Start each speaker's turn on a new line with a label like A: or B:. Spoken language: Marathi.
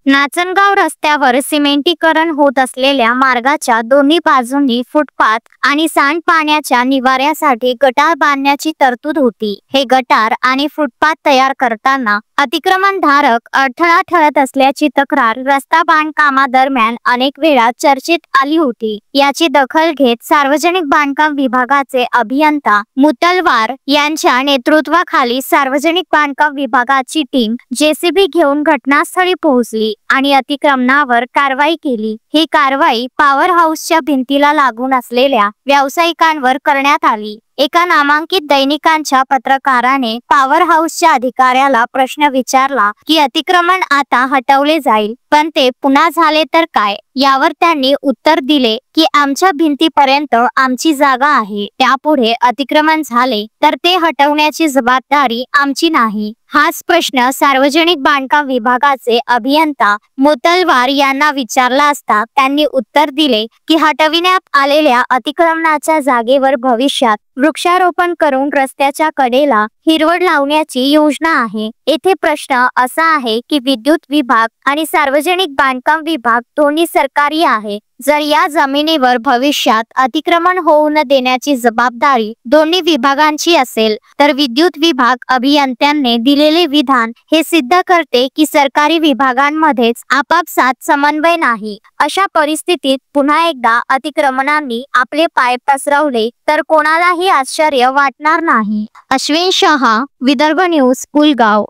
A: नाचनगाव रस्त्यावर सिमेंटीकरण होत असलेल्या मार्गाच्या दोन्ही बाजूंनी फुटपाथ आणि सांडपाण्याच्या निवाऱ्यासाठी गटार बांधण्याची तरतूद होती। हे गटार आणि फुटपाथ तयार करताना अतिक्रमणधारक अडथळा ठरत असल्याची तक्रार रस्ता बांधकामादरम्यान अनेक वेळा चर्चेत आली होती। याची दखल घेत सार्वजनिक बांधकाम विभागाचे अभियंता मुतलवार यांच्या नेतृत्वाखाली सार्वजनिक बांधकाम विभागाची टीम जेसीबी घेऊन घटनास्थळी पोहोचली आणि अतिक्रमणावर कारवाई केली। ही कारवाई पॉवर हाऊसच्या भिंतीला लागून असलेल्या व्यावसायिकांवर करण्यात आली। एका नामांकित दैनिकांच्या पत्रकाराने पॉवर हाऊसच्या अधिकाऱ्याला प्रश्न विचारला की अतिक्रमण आता हटवले जाईल, पण ते पुन्हा झाले तर काय? यावर त्यांनी उत्तर दिले की आमच्या भिंतीपर्यंत आमची जागा आहे, त्यापुढे अतिक्रमण झाले तर ते हटवण्याची जबाबदारी आमची नाही। हाच प्रश्न सार्वजनिक बांधकाम विभागाचे अभियंता मुतलवार यांना विचारला असता त्यांनी उत्तर दिले की हटविण्यात आलेल्या अतिक्रमणाच्या जागेवर भविष्यात वृक्षारोपण करून रस्त्याच्या कडेला हिरवळ लावण्याची योजना आहे। येथे प्रश्न असा आहे की विद्युत विभाग आणि सार्वजनिक बांधकाम विभाग दोन्ही सरकारी आहे। जर या जमिनीवर भविष्यात अतिक्रमण होऊ न देण्याची जबाबदारी दोन्ही विभागांची असेल तर विद्युत विभाग अभियंत्यांनी दिलेले विधान हे सिद्ध करते की सरकारी विभागांमध्येच आपापसात समन्वय नाही। अशा परिस्थितीत पुन्हा एकदा अतिक्रमणांनी आपले पाय पसरवले तर कोणालाही आश्चर्य वाटणार नाही। अश्विन शहा, विदर्भ न्यूज, पुलगाव।